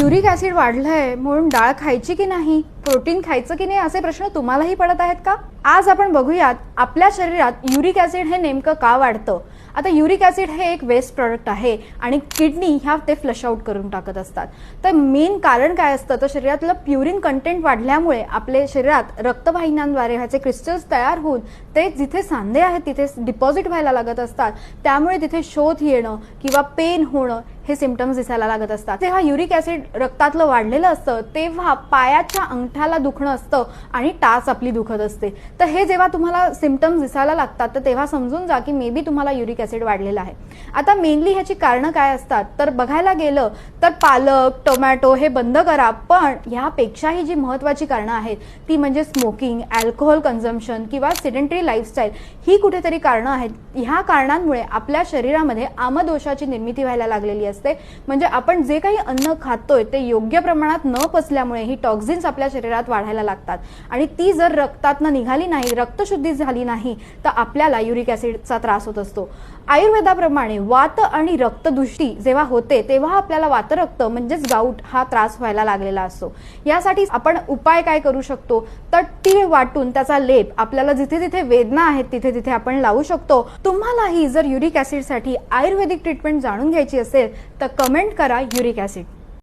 Uric acid वाढलंय म्हणून डाळ खायची की नाही, प्रोटीन खायचं की नाही असे प्रश्न तुम्हालाही पडत आहेत का? आज आपण बघूयात आपल्या शरीरात युरिक ॲसिड हे नेमकं का वाढतं. आता युरिक ॲसिड हे एक वेस्ट प्रॉडक्ट आहे आणि किडनी ह्या ते फ्लश आउट करून टाकत असतात. तर मेन कारण काय असतं, तर शरीरातलं प्युरिन कंटेंट वाढल्यामुळे आपले शरीरात रक्तवाहिन्यांद्वारे ह्याचे क्रिस्टल्स तयार होऊन ते जिथे सांधे आहेत तिथे डिपॉझिट व्हायला लागत असतात. त्यामुळे तिथे शोथ येणं किंवा पेन होणं हे सिम्पटम्स दिसायला लागत असतात. जेव्हा युरिक ॲसिड रक्तातलं वाढलेलं असतं तेव्हा पायाच्या अंगठ्याला दुखणं असतं आणि टाच आपली दुखत असते. तर हे जेव्हा तुम्हाला सिम्पटम्स दिसायला लागतात तर तेव्हा समजून जा की मे बी तुम्हाला युरिक ॲसिड वाढलेला आहे. आता मेनली ह्याची कारणं काय असतात, तर बघायला गेलं तर पालक, टोमॅटो हे बंद करा, पण ह्यापेक्षाही जी महत्त्वाची कारणं आहेत ती म्हणजे स्मोकिंग, अल्कोहोल कन्झम्पशन किंवा सेडेंटरी लाईफस्टाईल ही कुठेतरी कारणं आहेत. ह्या कारणांमुळे आपल्या शरीरामध्ये आमदोषाची निर्मिती व्हायला लागलेली असते. म्हणजे आपण जे काही अन्न खातोय ते योग्य प्रमाणात न पचल्यामुळे ही टॉक्झिन्स आपल्या शरीरात वाढायला लागतात आणि ती जर रक्तातनं निघाली नाही, रक्तशुद्धी झाली नाही तर आपल्याला युरिक ॲसिडचा त्रास होत असतो. आयुर्वेदाप्रमाणे वात आणि रक्तदुष्टी जेव्हा होते तेव्हा आपल्याला वातरक्त म्हणजेच गाऊट हा त्रास व्हायला लागलेला असतो. यासाठी आपण उपाय काय करू शकतो, तर तीळ वाटून त्याचा लेप आपल्याला जिथे जिथे वेदना आहेत तिथे तिथे आपण लावू शकतो. तुम्हालाही जर युरिक ॲसिडसाठी आयुर्वेदिक ट्रीटमेंट जाणून घ्यायची असेल तर कमेंट करा युरिक ॲसिड.